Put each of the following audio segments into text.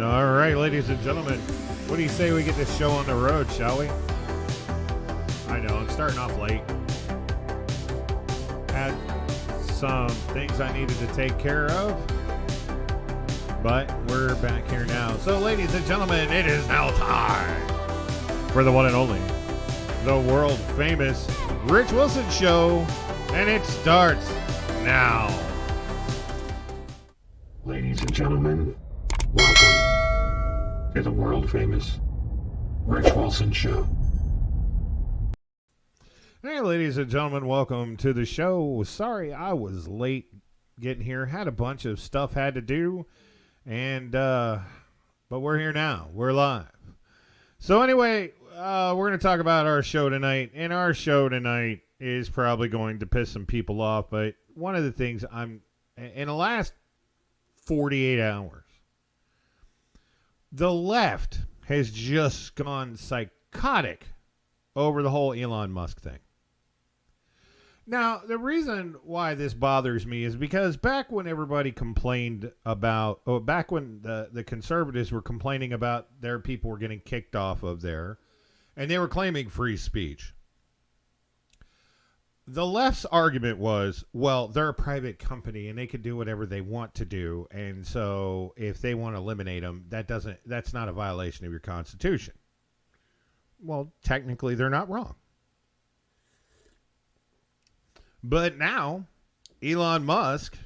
All right, ladies and gentlemen, what do you say we get this show on the road, shall we? I know, I'm starting off late. Had some things I needed to take care of, but we're back here now. So, ladies and gentlemen, it is now time for the one and only, the world famous Rich Wilson Show, and it starts now. Ladies and gentlemen, welcome to the world famous Rich Wilson Show. Hey, ladies and gentlemen, welcome to the show. Sorry I was late getting here. Had a bunch of stuff had to do, and but we're here now. We're live. So anyway, we're going to talk about our show tonight, and our show tonight is probably going to piss some people off, but one of the things in the last 48 hours, the left has just gone psychotic over the whole Elon Musk thing. Now, the reason why this bothers me is because back when everybody complained about, back when the conservatives were complaining about their people were getting kicked off of there, and they were claiming free speech, the left's argument was, well, they're a private company and they can do whatever they want to do, and so if they want to eliminate them, that's not a violation of your Constitution. Well, technically, they're not wrong. But now, Elon Musk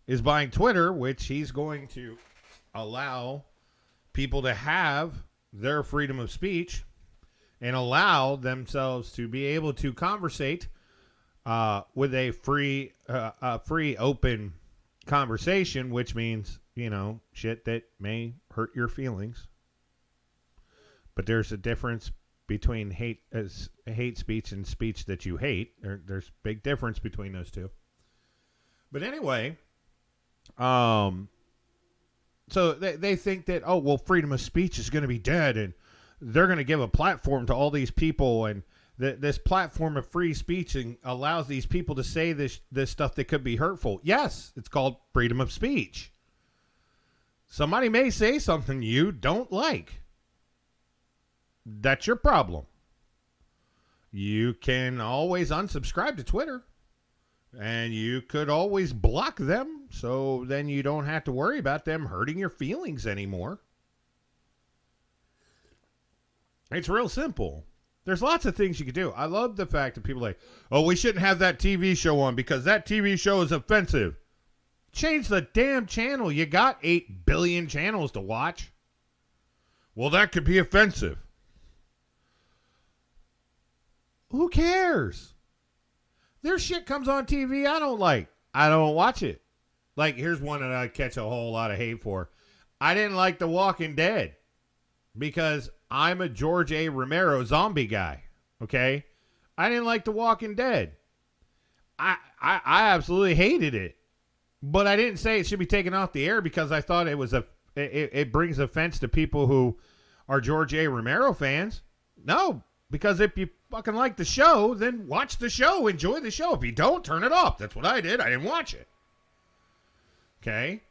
is buying Twitter, which he's going to allow people to have their freedom of speech and allow themselves to be able to conversate with a free, open conversation, which means, shit that may hurt your feelings. But there's a difference between hate speech and speech that you hate. There's big difference between those two. But anyway, so they think that, oh, well, freedom of speech is going to be dead, and they're going to give a platform to all these people, and this platform of free speech and allows these people to say this stuff that could be hurtful. Yes, it's called freedom of speech. Somebody may say something you don't like. That's your problem. You can always unsubscribe to Twitter, and you could always block them, so then you don't have to worry about them hurting your feelings anymore. It's real simple. There's lots of things you could do. I love the fact that people are like, oh, we shouldn't have that TV show on because that TV show is offensive. Change the damn channel. You got 8 billion channels to watch. Well, that could be offensive. Who cares? Their shit comes on TV I don't like. I don't watch it. Like, here's one that I catch a whole lot of hate for. I didn't like The Walking Dead because I'm a George A. Romero zombie guy. Okay? I didn't like The Walking Dead. I absolutely hated it. But I didn't say it should be taken off the air because I thought it brings offense to people who are George A. Romero fans. No, because if you fucking like the show, then watch the show. Enjoy the show. If you don't, turn it off. That's what I did. I didn't watch it. Okay?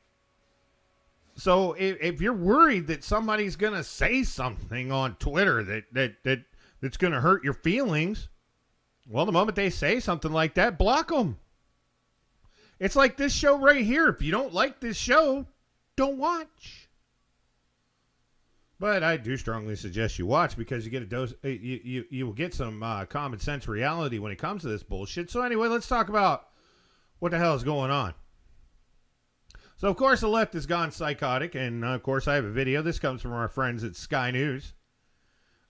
So if you're worried that somebody's going to say something on Twitter that's going to hurt your feelings, well, the moment they say something like that, block them. It's like this show right here. If you don't like this show, don't watch. But I do strongly suggest you watch because you get a dose. You will get some common sense reality when it comes to this bullshit. So anyway, let's talk about what the hell is going on. So of course the left has gone psychotic, and of course I have a video. This comes from our friends at Sky News.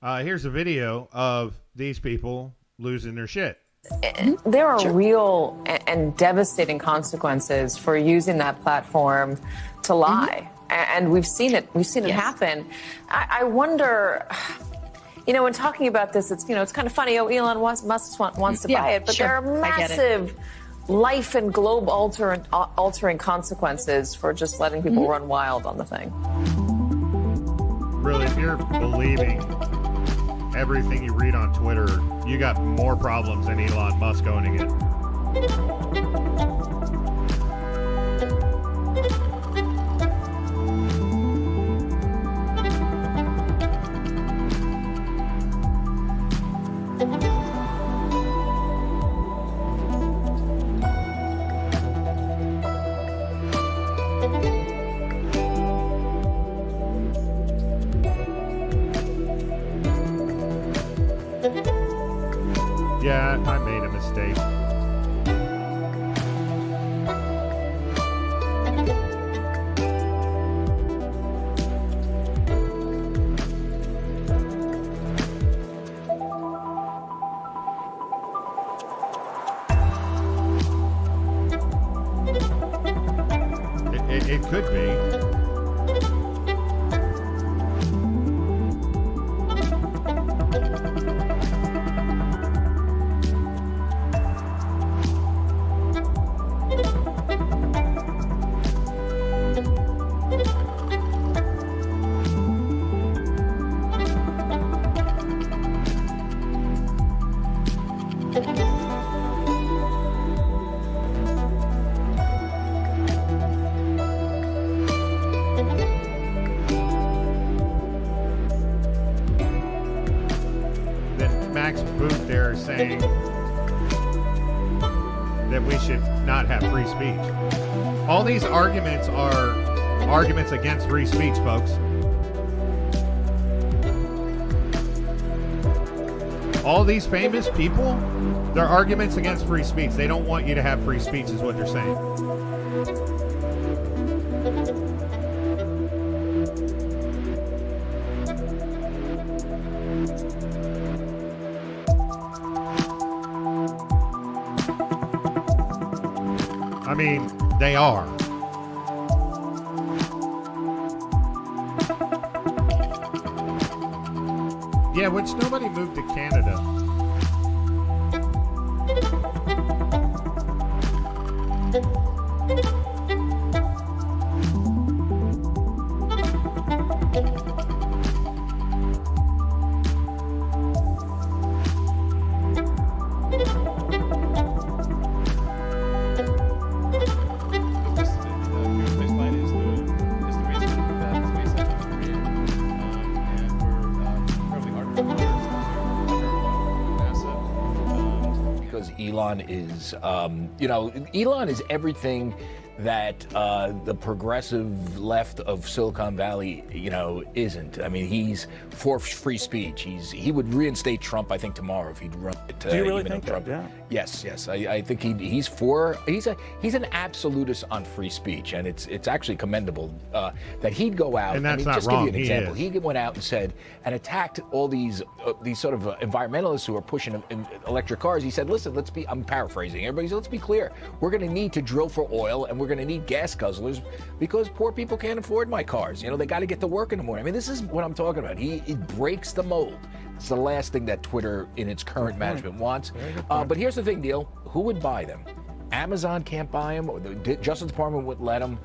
Here's a video of these people losing their shit. There are real and devastating consequences for using that platform to lie. And we've seen it. We've seen it happen. I wonder, when talking about this, it's kind of funny. Oh, Elon Musk wants to buy it, but there are massive life and globe altering consequences for just letting people run wild on the thing. Really, if you're believing everything you read on Twitter, you got more problems than Elon Musk owning it. I made a mistake. It could be. Saying that we should not have free speech. All these arguments are arguments against free speech, folks. All these famous people, they're arguments against free speech. They don't want you to have free speech is what they're saying. I mean, they are. Yeah, which nobody moved to Canada. Elon is, Elon is everything that the progressive left of Silicon Valley, isn't. I mean, he's for free speech. He would reinstate Trump, I think, tomorrow if he'd run it. Do you really think Trump? Yeah. Yes. I think he's an absolutist on free speech, and it's actually commendable that he'd go out. And that's not wrong. Give you an example. He went out and said and attacked all these sort of environmentalists who are pushing electric cars. He said, "Listen, I'm paraphrasing. Everybody said, let's be clear. We're going to need to drill for oil, and we're going to need gas guzzlers because poor people can't afford my cars. They got to get to work in the morning." I mean, this is what I'm talking about. It breaks the mold. It's the last thing that Twitter, in its current management, wants. But here's the thing, Neil. Who would buy them? Amazon can't buy them, or the Justice Department wouldn't let them.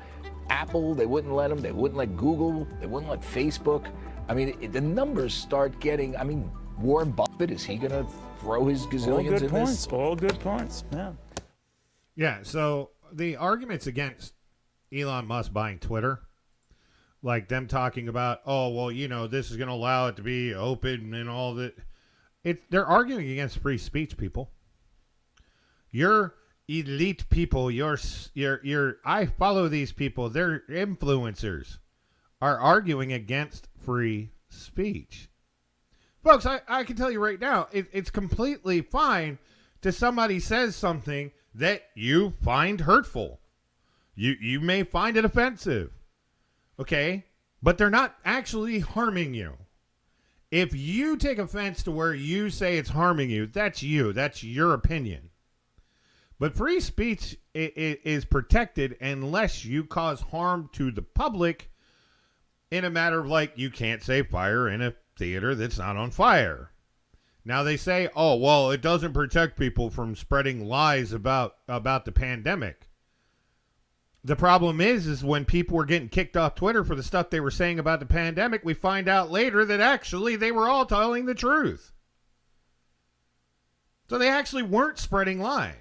Apple, they wouldn't let them. They wouldn't let Google. They wouldn't let Facebook. I mean, the numbers start getting. I mean, Warren Buffett, is he going to throw his gazillions in this? All good points. Yeah. Yeah. So the arguments against Elon Musk buying Twitter, like them talking about, oh, well, this is going to allow it to be open and all that. They're arguing against free speech, people. You're elite people. I follow these people. They're influencers, are arguing against free speech. Folks, I can tell you right now, it's completely fine to somebody says something that you find hurtful. You may find it offensive. Okay? But they're not actually harming you. If you take offense to where you say it's harming you, that's you. That's your opinion. But free speech is protected unless you cause harm to the public in a matter of, like, you can't say fire in a theater that's not on fire. Now they say, oh, well, it doesn't protect people from spreading lies about the pandemic. The problem is when people were getting kicked off Twitter for the stuff they were saying about the pandemic, we find out later that actually they were all telling the truth. So they actually weren't spreading lies.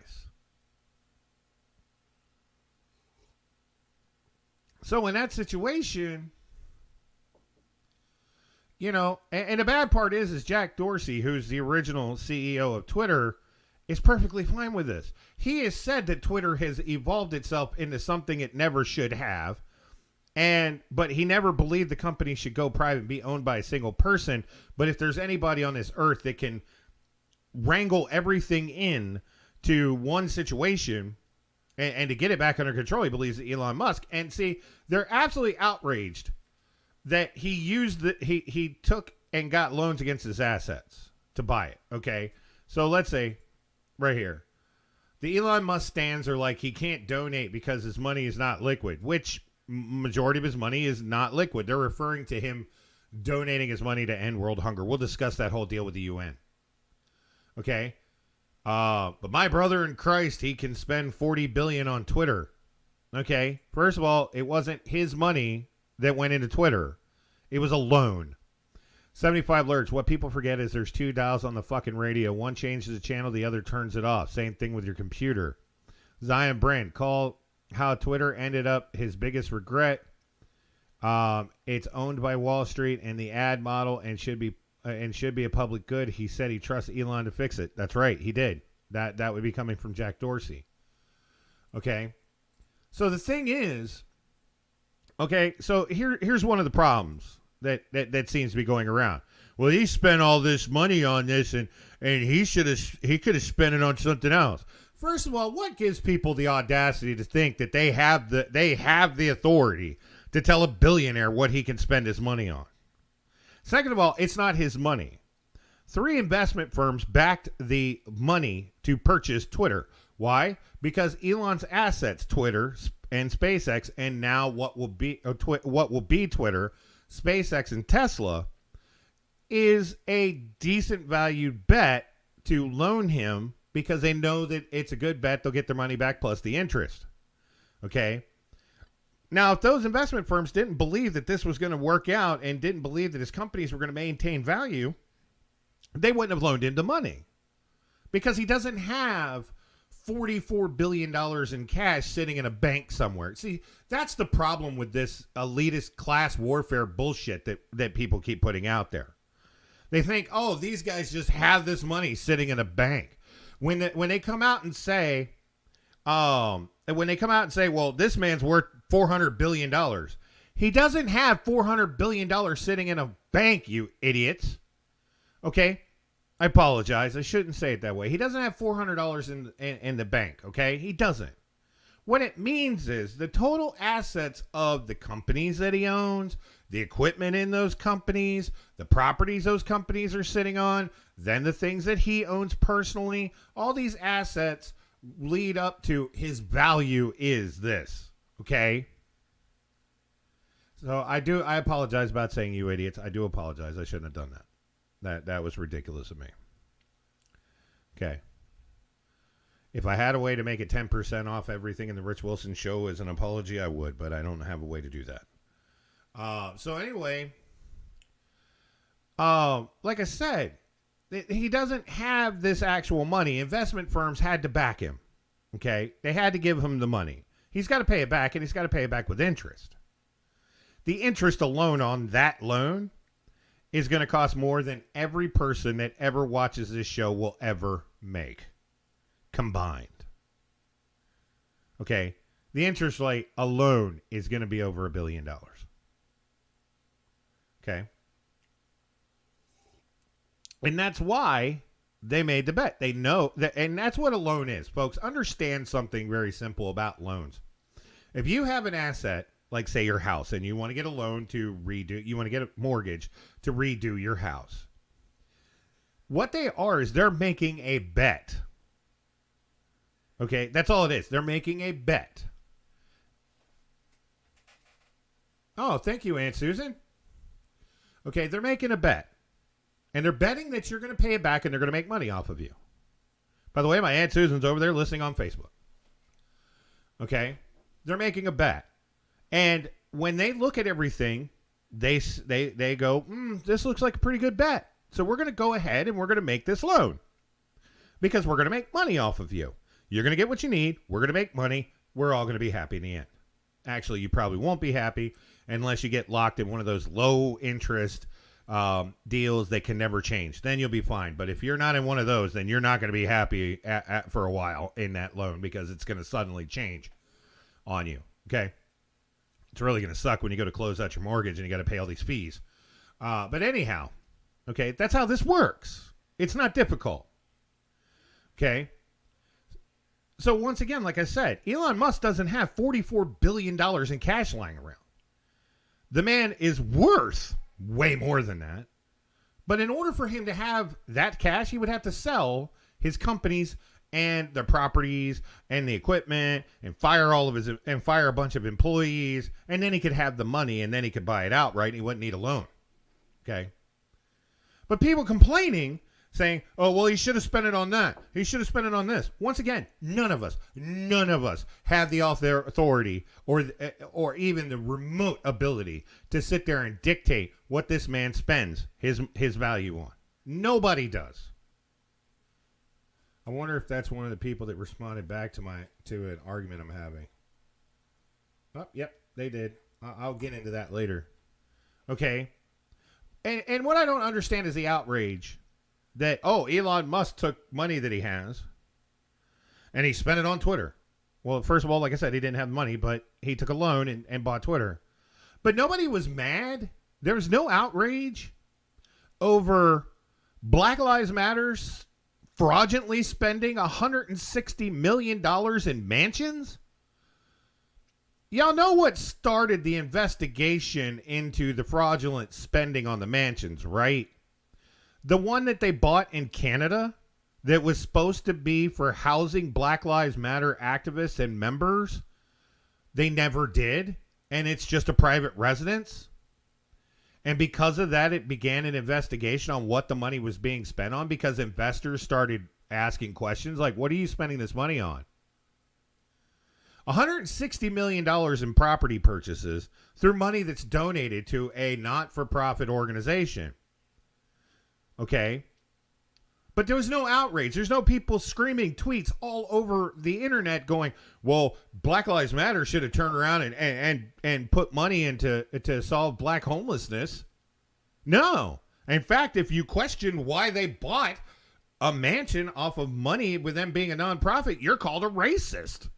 So in that situation, and the bad part is Jack Dorsey, who's the original CEO of Twitter, is perfectly fine with this. He has said that Twitter has evolved itself into something it never should have, but he never believed the company should go private and be owned by a single person. But if there's anybody on this earth that can wrangle everything in to one situation and to get it back under control. He believes that Elon Musk. And see, they're absolutely outraged that he took and got loans against his assets to buy it. Okay. So let's say right here, the Elon Musk stands are like he can't donate because his money is not liquid, which majority of his money is not liquid. They're referring to him donating his money to end world hunger. We'll discuss that whole deal with the UN. Okay. But my brother in Christ, he can spend $40 billion on Twitter. Okay. First of all, it wasn't his money that went into Twitter. It was a loan. 75 alerts. What people forget is there's two dials on the fucking radio. One changes the channel, the other turns it off. Same thing with your computer. Zion Brent, call how Twitter ended up his biggest regret. It's owned by Wall Street and the ad model and should be a public good. He said he trusts Elon to fix it. That's right. He did. That would be coming from Jack Dorsey. Okay. So the thing is, okay, so here's one of the problems that seems to be going around. Well, he spent all this money on this and he could have spent it on something else. First of all, what gives people the audacity to think that they have the authority to tell a billionaire what he can spend his money on? Second of all, it's not his money. 3 investment firms backed the money to purchase Twitter. Why? Because Elon's assets, Twitter and SpaceX, and now what will be Twitter, SpaceX, and Tesla, is a decent valued bet to loan him because they know that it's a good bet. They'll get their money back plus the interest. Okay. Now, if those investment firms didn't believe that this was going to work out and didn't believe that his companies were going to maintain value, they wouldn't have loaned him the money because he doesn't have $44 billion in cash sitting in a bank somewhere. See, that's the problem with this elitist class warfare bullshit that people keep putting out there. They think, oh, these guys just have this money sitting in a bank. When they come out and say, well, this man's worth $400 billion. He doesn't have $400 billion sitting in a bank, you idiots. Okay? I apologize. I shouldn't say it that way. He doesn't have $400 in the bank, okay? He doesn't. What it means is the total assets of the companies that he owns, the equipment in those companies, the properties those companies are sitting on, then the things that he owns personally, all these assets lead up to his value is this, okay? So I apologize about saying you idiots. I do apologize. I shouldn't have done that. That was ridiculous of me. Okay. If I had a way to make it 10% off everything in the Rich Wilson Show as an apology, I would, but I don't have a way to do that. So anyway, like I said, he doesn't have this actual money. Investment firms had to back him. Okay. They had to give him the money. He's got to pay it back, and he's got to pay it back with interest. The interest alone on that loan is going to cost more than every person that ever watches this show will ever make combined. Okay. The interest rate alone is going to be over $1 billion. Okay. And that's why they made the bet. They know that, and that's what a loan is, folks. Understand something very simple about loans. If you have an asset, like say your house, and you want to get a loan to redo, you want to get a mortgage to redo your house. What they are is they're making a bet. Okay, that's all it is. They're making a bet. Oh, thank you, Aunt Susan. Okay, they're making a bet. And they're betting that you're going to pay it back and they're going to make money off of you. By the way, my Aunt Susan's over there listening on Facebook. Okay? They're making a bet. And when they look at everything, they go, this looks like a pretty good bet. So we're going to go ahead and we're going to make this loan. Because we're going to make money off of you. You're going to get what you need. We're going to make money. We're all going to be happy in the end. Actually, you probably won't be happy unless you get locked in one of those low interest deals that can never change. Then you'll be fine. But if you're not in one of those, then you're not going to be happy for a while in that loan because it's going to suddenly change on you. Okay? It's really going to suck when you go to close out your mortgage and you got to pay all these fees. But anyhow, okay, that's how this works. It's not difficult. Okay. So once again, like I said, Elon Musk doesn't have $44 billion in cash lying around. The man is worth way more than that. But in order for him to have that cash, he would have to sell his companies and the properties and the equipment and fire a bunch of employees, and then he could have the money and then he could buy it outright and he wouldn't need a loan. Okay. But people complaining, saying, oh, well, he should have spent it on that. He should have spent it on this. Once again, none of us have the authority or even the remote ability to sit there and dictate what this man spends his value on. Nobody does. I wonder if that's one of the people that responded back to an argument I'm having. Oh, yep, they did. I'll get into that later. Okay. And what I don't understand is the outrage that, Elon Musk took money that he has and he spent it on Twitter. Well, first of all, like I said, he didn't have money, but he took a loan and bought Twitter. But nobody was mad. There was no outrage over Black Lives Matter's fraudulently spending $160 million in mansions. Y'all know what started the investigation into the fraudulent spending on the mansions, right? The one that they bought in Canada that was supposed to be for housing Black Lives Matter activists and members. They never did. And it's just a private residence. And because of that, it began an investigation on what the money was being spent on because investors started asking questions like, what are you spending this money on? $160 million in property purchases through money that's donated to a not-for-profit organization. Okay? But there was no outrage. There's no people screaming tweets all over the internet going, well, Black Lives Matter should have turned around and put money into to solve black homelessness. No. In fact, if you question why they bought a mansion off of money with them being a nonprofit, you're called a racist.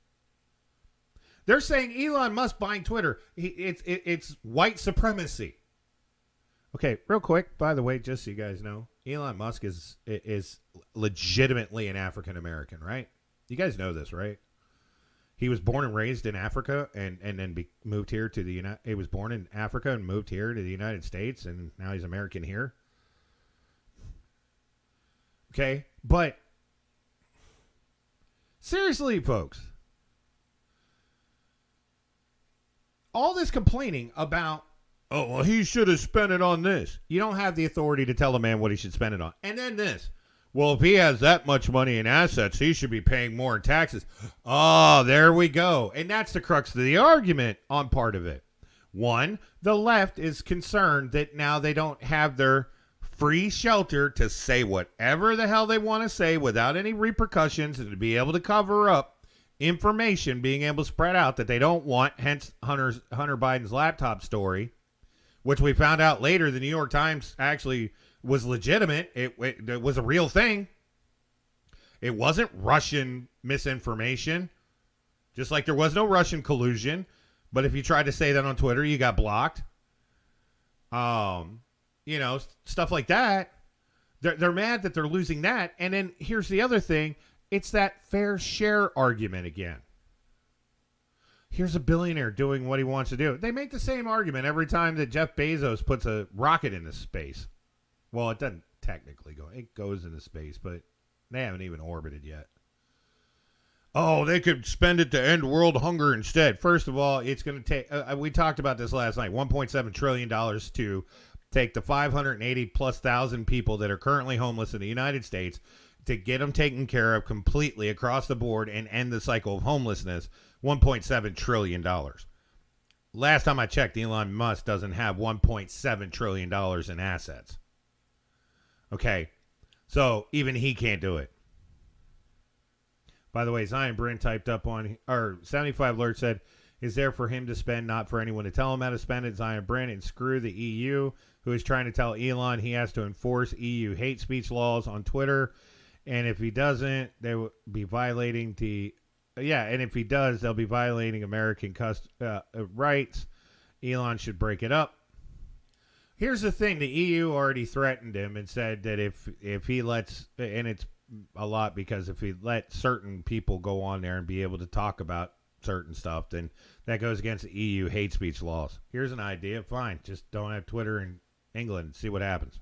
They're saying Elon Musk buying Twitter, it's white supremacy. Okay, real quick, by the way, just so you guys know, Elon Musk is legitimately an African American, right? You guys know this, right? He was born and raised in Africa and then moved here to he was born in Africa and moved here to the United States, and now he's American here. Okay, but seriously, folks, all this complaining about, oh, well, he should have spent it on this. You don't have the authority to tell a man what he should spend it on. And then this. Well, if he has that much money in assets, he should be paying more in taxes. Oh, there we go. And that's the crux of the argument on part of it. One, the left is concerned that now they don't have their free shelter to say whatever the hell they want to say without any repercussions and to be able to cover up information being able to spread out that they don't want, hence Hunter Biden's laptop story, which we found out later the New York Times actually was legitimate. It was a real thing. It wasn't Russian misinformation, just like there was no Russian collusion. But if you tried to say that on Twitter, you got blocked. Stuff like that. They're mad that they're losing that. And then here's the other thing. It's that fair share argument again. Here's a billionaire doing what he wants to do. They make the same argument every time that Jeff Bezos puts a rocket into space. Well, it doesn't technically go. It goes into space, but they haven't even orbited yet. Oh, they could spend it to end world hunger instead. First of all, it's going to take, we talked about this last night, $1.7 trillion to take the 580+ thousand people that are currently homeless in the United States to get them taken care of completely across the board and end the cycle of homelessness. $1.7 trillion. Last time I checked, Elon Musk doesn't have $1.7 trillion in assets. Okay, so even he can't do it. By the way, Zion Bryn typed up on, or 75 Alert said, is there for him to spend, not for anyone to tell him how to spend it. Zion Bryn, and screw the EU, who is trying to tell Elon he has to enforce EU hate speech laws on Twitter. And if he doesn't, they will be violating and if he does, they'll be violating American rights. Elon should break it up. Here's the thing. The EU already threatened him and said that if he lets, and it's a lot because if we let certain people go on there and be able to talk about certain stuff, then that goes against the EU hate speech laws. Here's an idea. Fine. Just don't have Twitter in England and see what happens.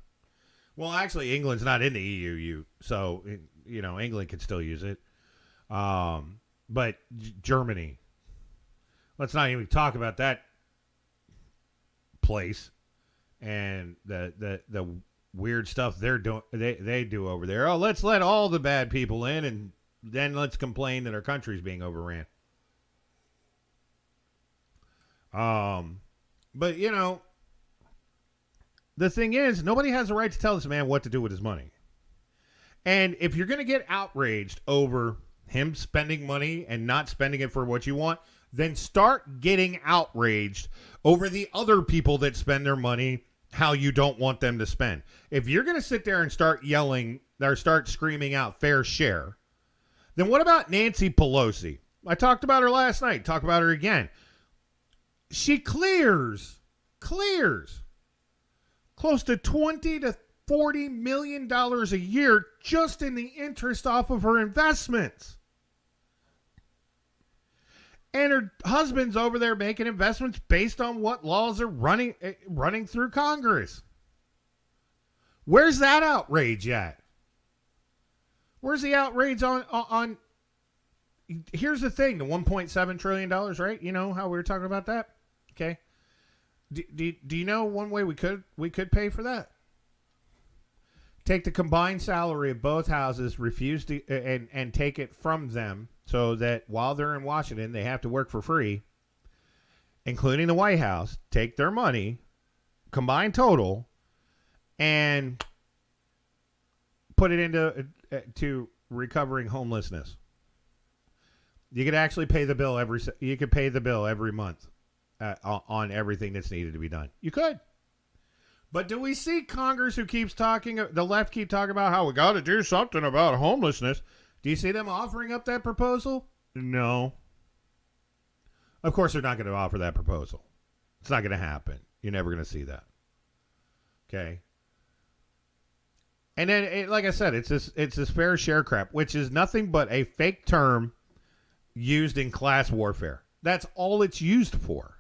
Well, actually, England's not in the EU, so, England can still use it. But Germany, let's not even talk about that place and the weird stuff they're doing. They do over there. Oh, let's let all the bad people in, and then let's complain that our country's being overran. But the thing is, nobody has the right to tell this man what to do with his money. And if you're going to get outraged over him spending money and not spending it for what you want, then start getting outraged over the other people that spend their money how you don't want them to spend. If you're going to sit there and start yelling or start screaming out fair share, then what about Nancy Pelosi? I talked about her last night. Talk about her again. She clears close to $20 to $40 million a year just in the interest off of her investments. And her husband's over there making investments based on what laws are running through Congress. Where's that outrage at? Where's the outrage on here's the thing, the $1.7 trillion, right? You know how we were talking about that? Okay. Do you know one way we could pay for that? Take the combined salary of both houses, refuse to and take it from them so that while they're in Washington, they have to work for free, including the White House. Take their money, combined total, and put it into to recovering homelessness. You could actually pay the bill every month on everything that's needed to be done. You could. But do we see Congress who keeps talking, the left keep talking about how we got to do something about homelessness? Do you see them offering up that proposal? No. Of course they're not going to offer that proposal. It's not going to happen. You're never going to see that. Okay. And then, like I said, it's this fair share crap, which is nothing but a fake term used in class warfare. That's all it's used for.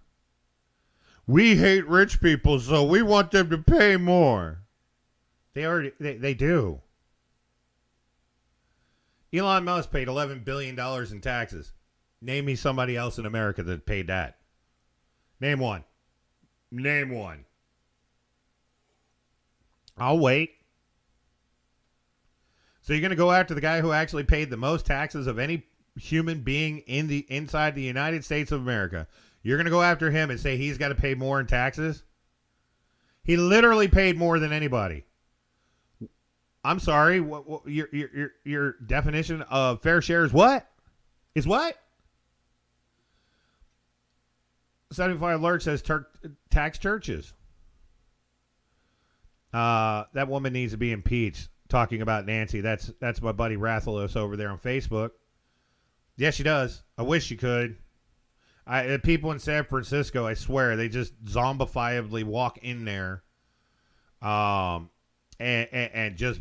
We hate rich people, so we want them to pay more. They do. Elon Musk paid $11 billion in taxes. Name me somebody else in America that paid that. Name one. I'll wait. So you're going to go after the guy who actually paid the most taxes of any human being inside the United States of America. You're going to go after him and say he's got to pay more in taxes? He literally paid more than anybody. I'm sorry. What your definition of fair share is what? Is what? 75 Alert says tax churches. That woman needs to be impeached. Talking about Nancy. That's my buddy Rathalos over there on Facebook. Yes, she does. I wish she could. People in San Francisco, I swear, they just zombifiably walk in there and just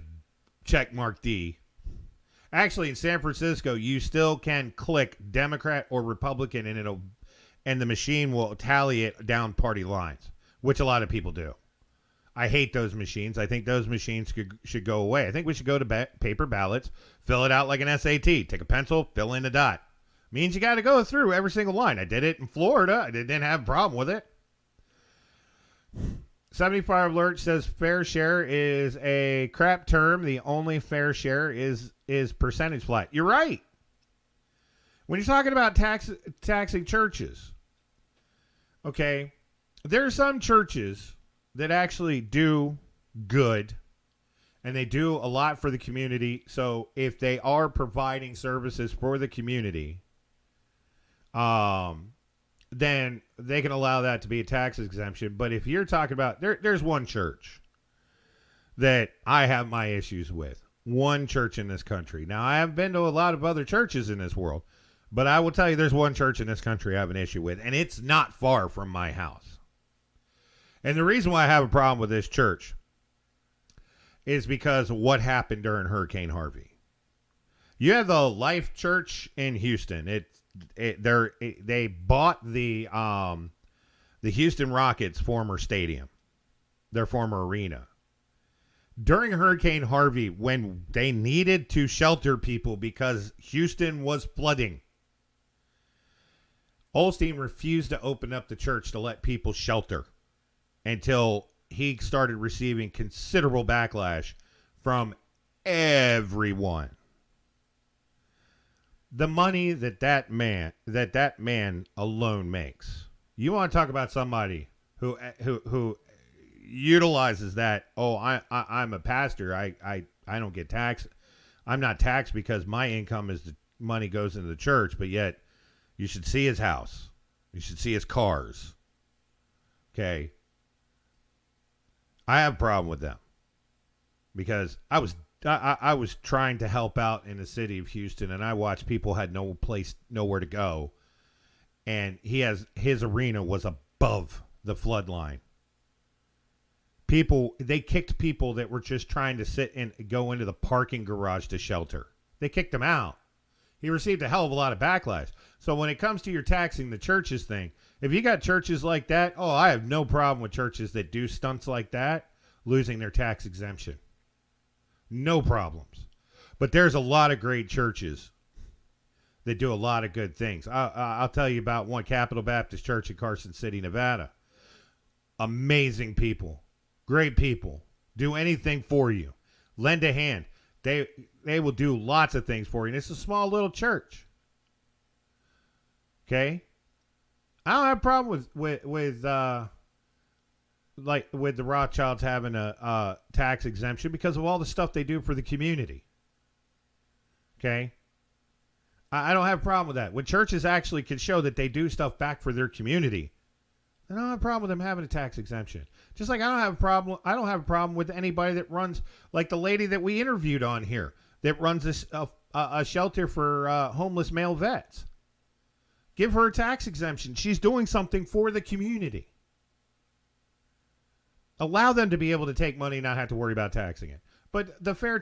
check mark D. Actually, in San Francisco, you still can click Democrat or Republican and the machine will tally it down party lines, which a lot of people do. I hate those machines. I think those machines should go away. I think we should go to paper ballots, fill it out like an SAT, take a pencil, fill in a dot. Means you got to go through every single line. I did it in Florida. I didn't have a problem with it. 75 Alert says fair share is a crap term. The only fair share is percentage flat. You're right. When you're talking about taxing churches, okay, there are some churches that actually do good and they do a lot for the community. So if they are providing services for the community, then they can allow that to be a tax exemption. But if you're talking about, there's one church that I have my issues with. One church in this country. Now, I haven't been to a lot of other churches in this world, but I will tell you there's one church in this country I have an issue with, and it's not far from my house. And the reason why I have a problem with this church is because of what happened during Hurricane Harvey. You have the Life Church in Houston. They bought the Houston Rockets' former stadium, their former arena. During Hurricane Harvey, when they needed to shelter people because Houston was flooding, Osteen refused to open up the church to let people shelter until he started receiving considerable backlash from everyone. The money that man alone makes. You want to talk about somebody who utilizes that? Oh, I'm a pastor. I don't get taxed. I'm not taxed because my income is the money goes into the church. But yet, you should see his house. You should see his cars. Okay. I have a problem with them because I was trying to help out in the city of Houston, and I watched people had nowhere to go, and his arena was above the flood line. They kicked people that were just trying to sit and go into the parking garage to shelter. They kicked him out. He received a hell of a lot of backlash. So when it comes to your taxing the churches thing, if you got churches like that, I have no problem with churches that do stunts like that losing their tax exemption. No problems. But there's a lot of great churches that do a lot of good things. I'll tell you about one, Capital Baptist Church in Carson City, Nevada. Amazing people. Great people. Do anything for you. Lend a hand. They will do lots of things for you. And it's a small little church. Okay? I don't have a problem with the Rothschilds having a tax exemption because of all the stuff they do for the community. Okay? I don't have a problem with that. When churches actually can show that they do stuff back for their community, I don't have a problem with them having a tax exemption. Just like I don't have a problem with anybody that runs, like the lady that we interviewed on here, that runs a shelter for homeless male vets. Give her a tax exemption. She's doing something for the community. Allow them to be able to take money and not have to worry about taxing it. But a fair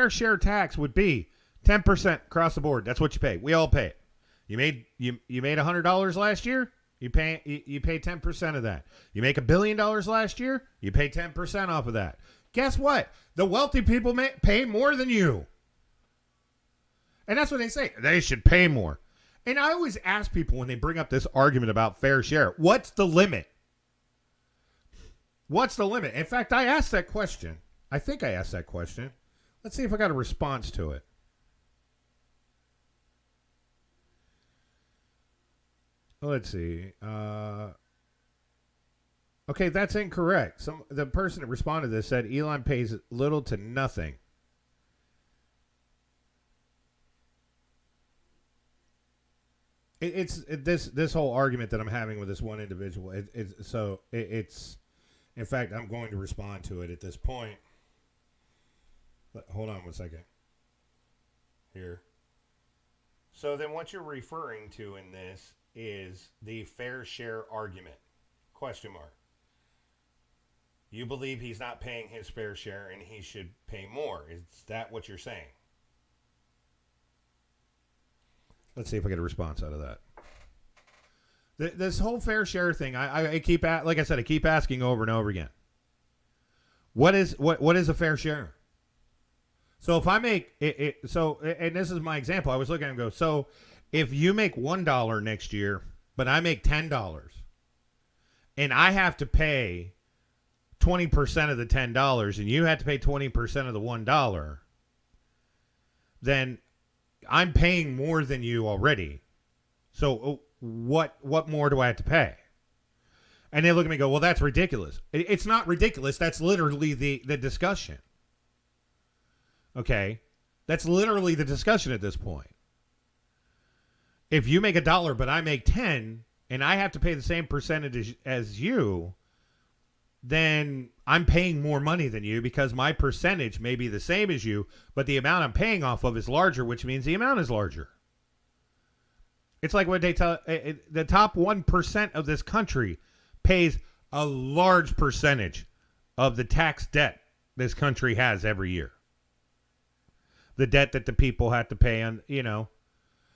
share tax would be 10% across the board. That's what you pay. We all pay it. You made $100 last year, you pay 10% of that. You make $1 billion last year, you pay 10% off of that. Guess what? The wealthy people pay more than you. And that's what they say. They should pay more. And I always ask people when they bring up this argument about fair share, what's the limit? What's the limit? In fact, I asked that question. I think I asked that question. Let's see if I got a response to it. Let's see. Okay, that's incorrect. The person that responded to this said Elon pays little to nothing. It's this whole argument that I'm having with this one individual. It's in fact, I'm going to respond to it at this point. But hold on one second. Here. So then what you're referring to in this is the fair share argument? Question mark. You believe he's not paying his fair share and he should pay more. Is that what you're saying? Let's see if I get a response out of that. This whole fair share thing, I keep like I said, I keep asking over and over again. What is a fair share? So if I make it, and this is my example, I was looking at it and go, so if you make $1 next year, but I make $10, and I have to pay 20% of the $10, and you have to pay 20% of the $1, then I'm paying more than you already. So what more do I have to pay? And they look at me and go, well, that's ridiculous. It's not ridiculous. That's literally the discussion. Okay? That's literally the discussion at this point. If you make $1, but I make 10, and I have to pay the same percentage as you, then I'm paying more money than you because my percentage may be the same as you, but the amount I'm paying off of is larger, which means the amount is larger. It's like what they tell the top 1% of this country pays a large percentage of the tax debt this country has every year. the debt that the people have to pay on,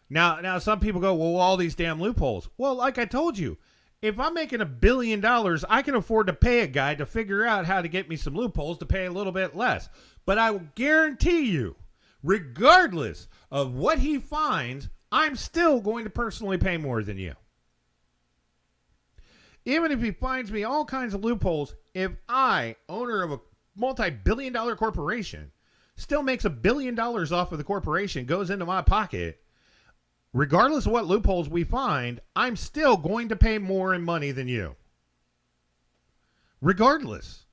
Now some people go, well, all these damn loopholes. Well, like I told you, if I'm making $1 billion, I can afford to pay a guy to figure out how to get me some loopholes to pay a little bit less. But I will guarantee you, regardless of what he finds, I'm still going to personally pay more than you. Even if he finds me all kinds of loopholes, if I, owner of a multi-billion-dollar corporation, still makes $1 billion off of the corporation, goes into my pocket, regardless of what loopholes we find, I'm still going to pay more in money than you. Regardless.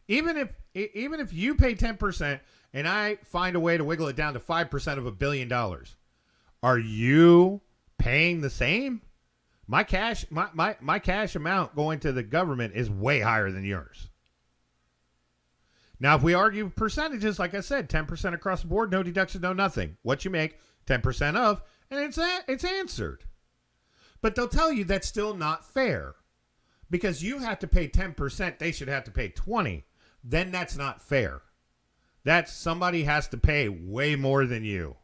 Even if you pay 10% and I find a way to wiggle it down to 5% of $1 billion, are you paying the same? My cash amount going to the government is way higher than yours. Now, if we argue percentages, like I said, 10% across the board, no deduction, no nothing. What you make, 10% of, and it's answered. But they'll tell you that's still not fair. Because you have to pay 10%, they should have to pay 20%. Then that's not fair. That's somebody has to pay way more than you.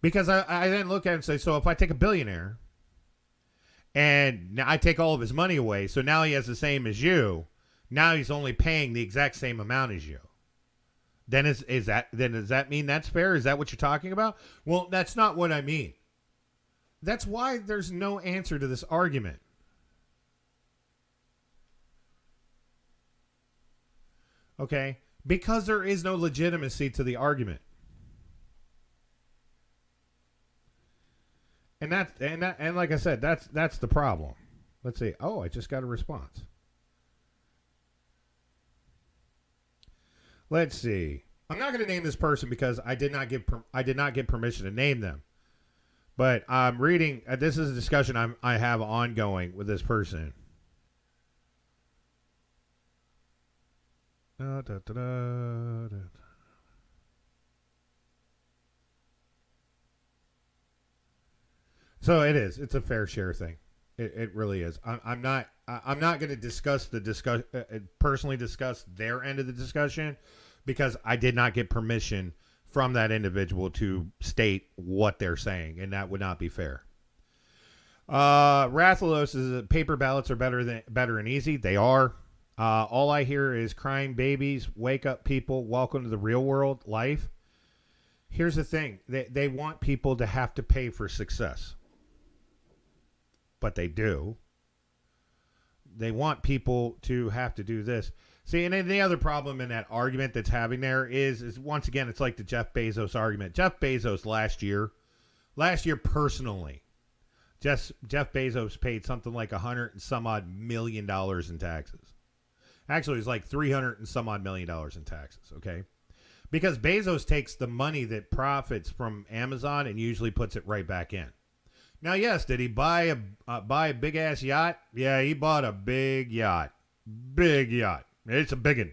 Because I then look at it and say, so if I take a billionaire and I take all of his money away, so now he has the same as you, now he's only paying the exact same amount as you. Then does that mean that's fair? Is that what you're talking about? Well, that's not what I mean. That's why there's no answer to this argument. Okay? Because there is no legitimacy to the argument. And like I said, that's the problem. Let's see. Oh, I just got a response. Let's see. I'm not going to name this person because I did not get permission to name them. But I'm reading. This is a discussion I have ongoing with this person. So it is. It's a fair share thing. It really is. I'm not going to personally discuss their end of the discussion because I did not get permission from that individual to state what they're saying, and that would not be fair. Rathalos is paper ballots are better and easy. They are. All I hear is crying babies, wake up people, welcome to the real world life. Here's the thing. They want people to have to pay for success. But they do. They want people to have to do this. See, and then the other problem in that argument that's having there is once again, it's like the Jeff Bezos argument. Jeff Bezos last year personally, Jeff Bezos paid something like $100 and some odd million in taxes. Actually, it's like $300 and some odd million in taxes, okay? Because Bezos takes the money that profits from Amazon and usually puts it right back in. Now, yes, did he buy a big-ass yacht? Yeah, he bought a big yacht. Big yacht. It's a big one.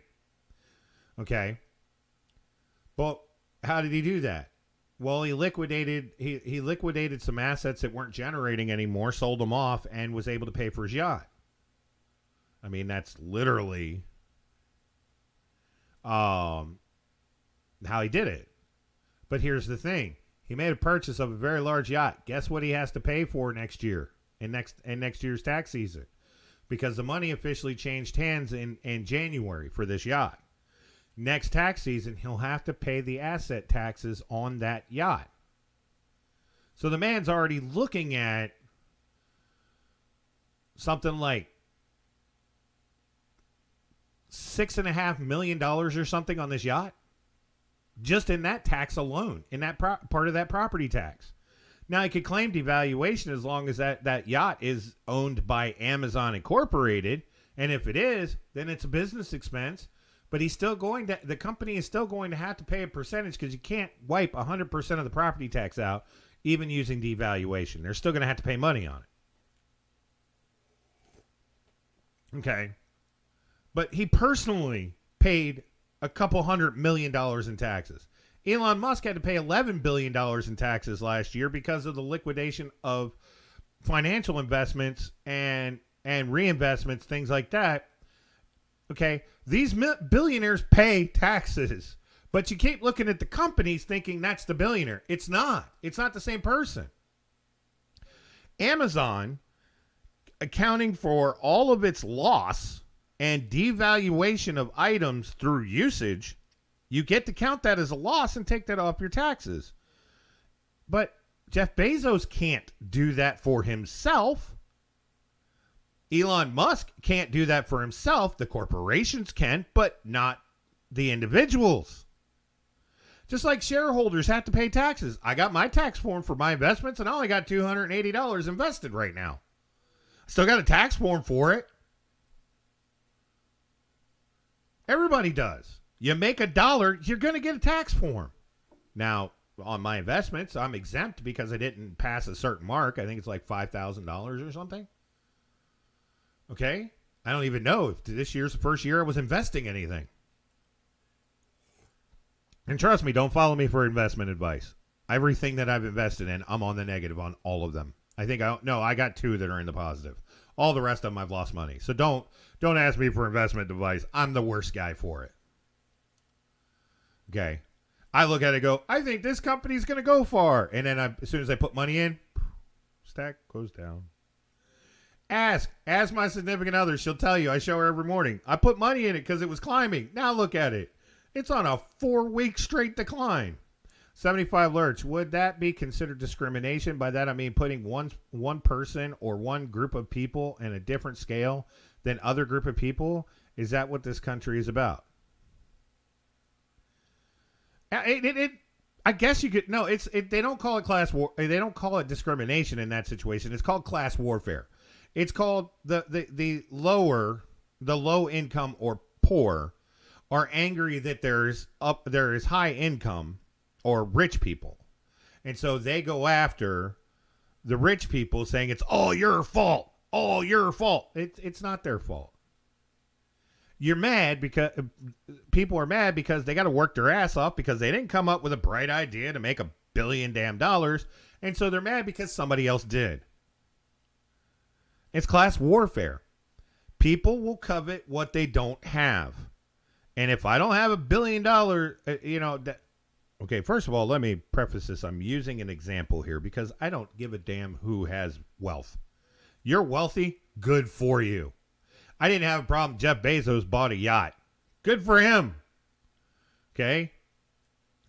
Okay? But how did he do that? Well, he liquidated some assets that weren't generating anymore, sold them off, and was able to pay for his yacht. I mean, that's literally how he did it. But here's the thing. He made a purchase of a very large yacht. Guess what he has to pay for next year in next year's tax season? Because the money officially changed hands in January for this yacht. Next tax season, he'll have to pay the asset taxes on that yacht. So the man's already looking at something like $6.5 million or something on this yacht. Just in that tax alone, in that part of that property tax. Now, he could claim devaluation as long as that yacht is owned by Amazon Incorporated. And if it is, then it's a business expense. But the company is still going to have to pay a percentage because you can't wipe 100% of the property tax out, even using devaluation. They're still going to have to pay money on it. Okay. But he personally paid a couple $100 million in taxes. Elon Musk had to pay $11 billion in taxes last year because of the liquidation of financial investments and reinvestments, things like that. Okay, these billionaires pay taxes, But you keep looking at the companies thinking that's the billionaire. It's not. It's not the same person. Amazon, accounting for all of its loss and devaluation of items through usage, you get to count that as a loss and take that off your taxes. But Jeff Bezos can't do that for himself. Elon Musk can't do that for himself. The corporations can, but not the individuals. Just like shareholders have to pay taxes. I got my tax form for my investments and I only got $280 invested right now. Still got a tax form for it. Everybody does. You make $1, you're going to get a tax form. Now, on my investments, I'm exempt because I didn't pass a certain mark. I think it's like $5,000 or something. Okay? I don't even know if this year's the first year I was investing anything. And trust me, don't follow me for investment advice. Everything that I've invested in, I'm on the negative on all of them. I got 2 that are in the positive. All the rest of them I've lost money. So don't ask me for investment advice. I'm the worst guy for it. Okay. I look at it and go, I think this company's going to go far. And then as soon as I put money in, stack goes down. Ask my significant other. She'll tell you. I show her every morning. I put money in it because it was climbing. Now look at it. It's on a 4-week straight decline. 75 Lurch. Would that be considered discrimination? By that I mean putting one person or one group of people in a different scale than other group of people. Is that what this country is about? I guess you could. No, they don't call it class war. They don't call it discrimination in that situation. It's called class warfare. It's called the low income or poor are angry that there is high income or rich people. And so they go after the rich people saying it's all your fault. All your fault. It's not their fault. You're mad because people are mad because they got to work their ass off because they didn't come up with a bright idea to make $1 billion damn. And so they're mad because somebody else did. It's class warfare. People will covet what they don't have. And if I don't have $1 billion, okay, first of all, let me preface this. I'm using an example here because I don't give a damn who has wealth. You're wealthy, good for you. I didn't have a problem. Jeff Bezos bought a yacht. Good for him. Okay?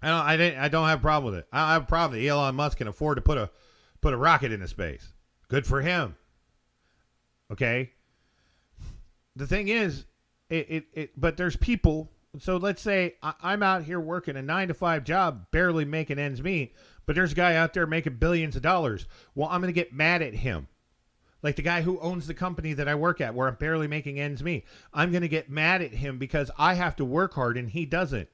I don't have a problem with it. I have a problem that Elon Musk can afford to put a rocket into space. Good for him. Okay? The thing is, but there's people. So let's say I'm out here working a 9-to-5 job, barely making ends meet, but there's a guy out there making billions of dollars. Well, I'm going to get mad at him. Like the guy who owns the company that I work at where I'm barely making ends meet. I'm going to get mad at him because I have to work hard and he doesn't.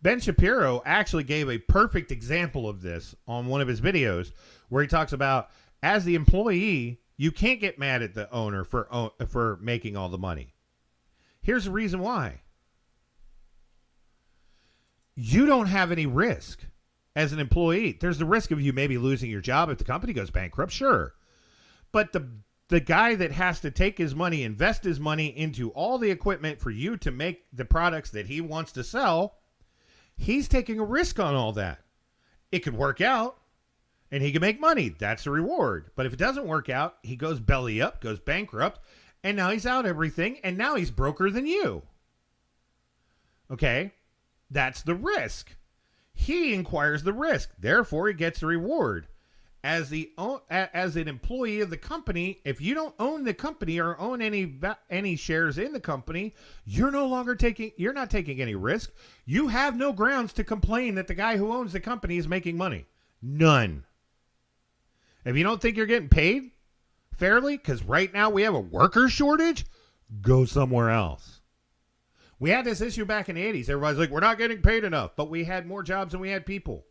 Ben Shapiro actually gave a perfect example of this on one of his videos where he talks about as the employee, you can't get mad at the owner for making all the money. Here's the reason why. You don't have any risk as an employee. There's the risk of you maybe losing your job if the company goes bankrupt, sure. But the guy that has to take his money, invest his money into all the equipment for you to make the products that he wants to sell, he's taking a risk on all that. It could work out and he can make money. That's the reward. But if it doesn't work out, he goes belly up, goes bankrupt, and now he's out everything, and now he's broker than you. Okay? That's the risk. He inquires the risk. Therefore, he gets the reward. As an employee of the company, if you don't own the company or own any shares in the company, you're not taking any risk. You have no grounds to complain that the guy who owns the company is making money. None. If you don't think you're getting paid fairly, because right now we have a worker shortage, go somewhere else. We had this issue back in the 80s. Everybody's like, we're not getting paid enough, but we had more jobs than we had people.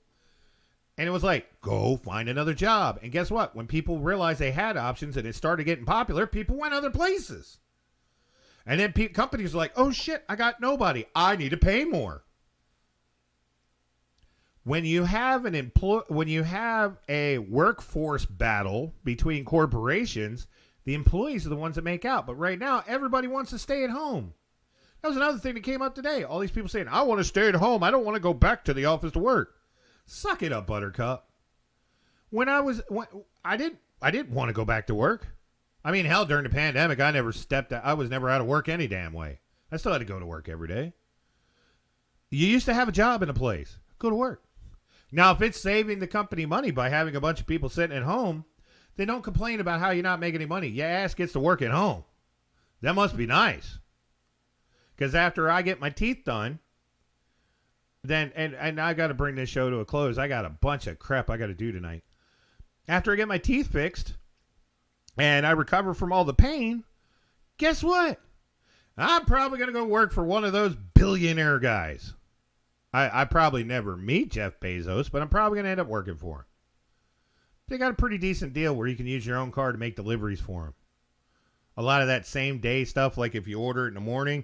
And it was like, go find another job. And guess what? When people realized they had options and it started getting popular, people went other places. And then companies were like, oh shit, I got nobody. I need to pay more. When you have a workforce battle between corporations, the employees are the ones that make out. But right now, everybody wants to stay at home. That was another thing that came up today. All these people saying, I want to stay at home. I don't want to go back to the office to work. Suck it up, Buttercup. I didn't want to go back to work. I mean, hell, during the pandemic, I was never out of work any damn way. I still had to go to work every day. You used to have a job in a place. Go to work. Now, if it's saving the company money by having a bunch of people sitting at home, then don't complain about how you're not making any money. Your ass gets to work at home. That must be nice. Because after I get my teeth done, then, and I got to bring this show to a close. I got a bunch of crap I got to do tonight. After I get my teeth fixed and I recover from all the pain, guess what? I'm probably going to go work for one of those billionaire guys. I probably never meet Jeff Bezos, but I'm probably going to end up working for him. They got a pretty decent deal where you can use your own car to make deliveries for him. A lot of that same day stuff, like if you order it in the morning,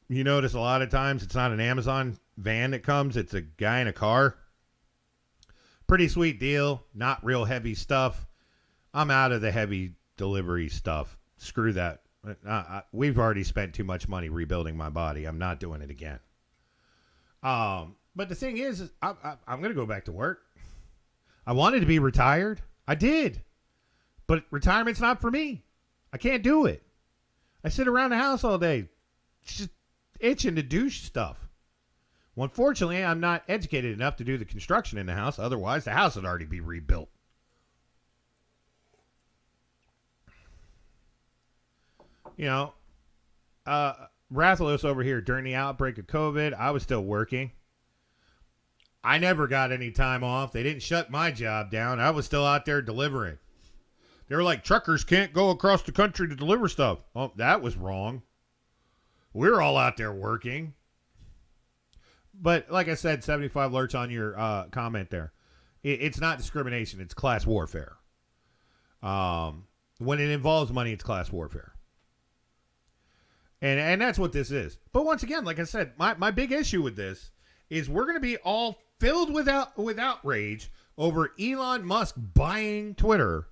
you notice a lot of times it's not an Amazon van that comes, it's a guy in a car. Pretty sweet deal, not real heavy stuff. I'm out of the heavy delivery stuff. Screw that. We've already spent too much money rebuilding my body. I'm not doing it again. But the thing is I'm going to go back to work. I wanted to be retired. I did. But retirement's not for me. I can't do it. I sit around the house all day just itching to do stuff. Well, unfortunately, I'm not educated enough to do the construction in the house. Otherwise, the house would already be rebuilt. You know, Rathalos over here, during the outbreak of COVID, I was still working. I never got any time off. They didn't shut my job down. I was still out there delivering. They were like, truckers can't go across the country to deliver stuff. Oh, that was wrong. We were all out there working. But like I said, 75 alerts on your comment there. It's not discrimination. It's class warfare. When it involves money, it's class warfare. And that's what this is. But once again, like I said, my big issue with this is we're going to be all filled with outrage over Elon Musk buying Twitter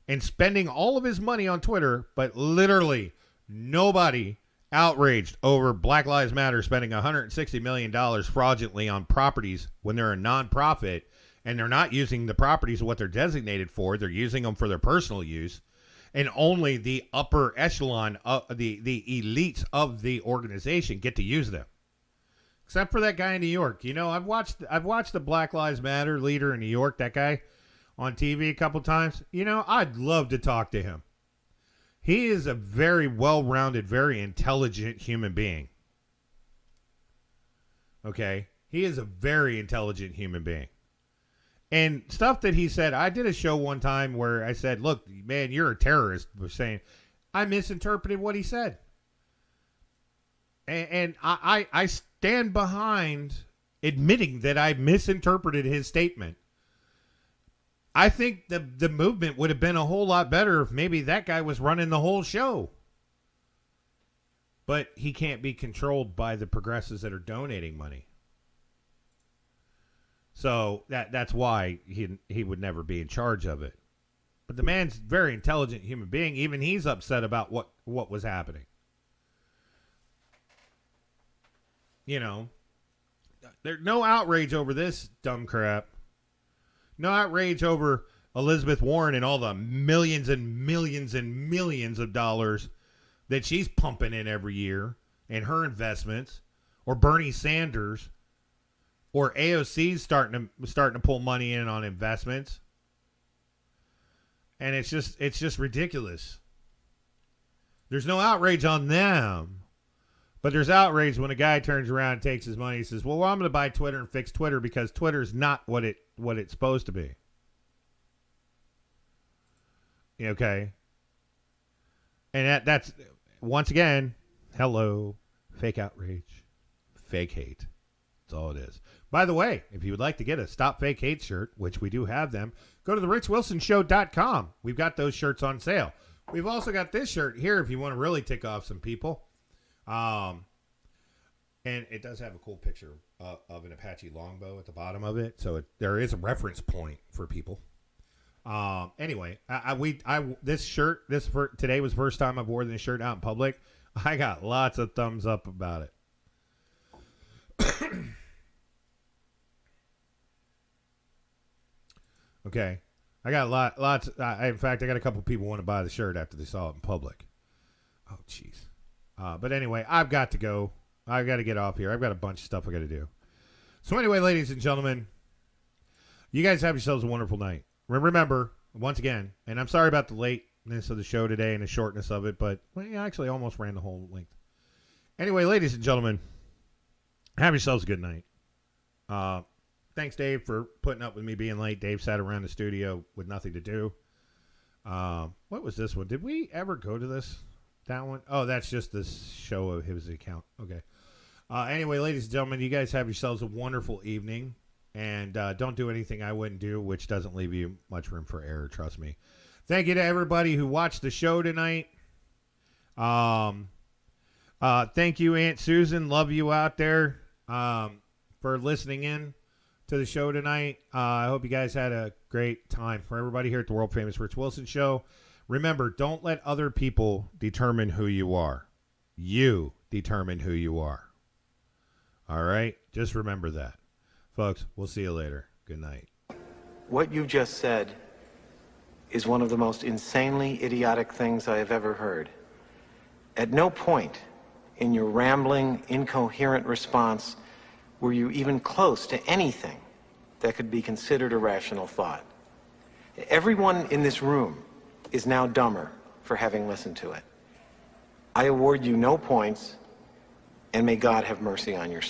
and spending all of his money on Twitter, but literally nobody outraged over Black Lives Matter spending $160 million fraudulently on properties when they're a nonprofit and they're not using the properties what they're designated for. They're using them for their personal use. And only the upper echelon of the elites of the organization get to use them. Except for that guy in New York. You know, I've watched the Black Lives Matter leader in New York, that guy, on TV a couple times. You know, I'd love to talk to him. He is a very well-rounded, very intelligent human being. Okay? He is a very intelligent human being. And stuff that he said, I did a show one time where I said, look, man, you're a terrorist. Was saying, I misinterpreted what he said. And I stand behind admitting that I misinterpreted his statement. I think the movement would have been a whole lot better if maybe that guy was running the whole show. But he can't be controlled by the progressives that are donating money. So that's why he would never be in charge of it. But the man's a very intelligent human being. Even he's upset about what was happening. You know, there's no outrage over this dumb crap. No outrage over Elizabeth Warren and all the millions and millions and millions of dollars that she's pumping in every year and her investments, or Bernie Sanders. Or AOC's starting to pull money in on investments. And it's just ridiculous. There's no outrage on them. But there's outrage when a guy turns around and takes his money and says, well, I'm going to buy Twitter and fix Twitter because Twitter's not what it's supposed to be. Okay? And that's, once again, hello, fake outrage, fake hate. That's all it is. By the way, if you would like to get a Stop Fake Hate shirt, which we do have them, go to the richwilsonshow.com. We've got those shirts on sale. We've also got this shirt here if you want to really tick off some people. And it does have a cool picture of an Apache longbow at the bottom of it. So there is a reference point for people. Anyway, this shirt, today was the first time I've worn this shirt out in public. I got lots of thumbs up about it. Okay. I got lots. In fact, I got a couple people want to buy the shirt after they saw it in public. Oh, jeez. But anyway, I've got to go. I've got to get off here. I've got a bunch of stuff I got to do. So anyway, ladies and gentlemen, you guys have yourselves a wonderful night. Remember, once again, and I'm sorry about the lateness of the show today and the shortness of it, but I actually almost ran the whole length. Anyway, ladies and gentlemen, have yourselves a good night. Thanks, Dave, for putting up with me being late. Dave sat around the studio with nothing to do. What was this one? Did we ever go to this? That one? Oh, that's just the show of his account. Okay. Anyway, ladies and gentlemen, you guys have yourselves a wonderful evening. And don't do anything I wouldn't do, which doesn't leave you much room for error, trust me. Thank you to everybody who watched the show tonight. Thank you, Aunt Susan. Love you out there for listening in to the show tonight. I hope you guys had a great time. For everybody here at the world famous Rich Wilson Show, remember, don't let other people determine who you are. You determine who you are. All right? Just remember that. Folks, we'll see you later. Good night. What you just said is one of the most insanely idiotic things I have ever heard. At no point in your rambling, incoherent response were you even close to anything that could be considered a rational thought. Everyone in this room is now dumber for having listened to it. I award you no points, and may God have mercy on your soul.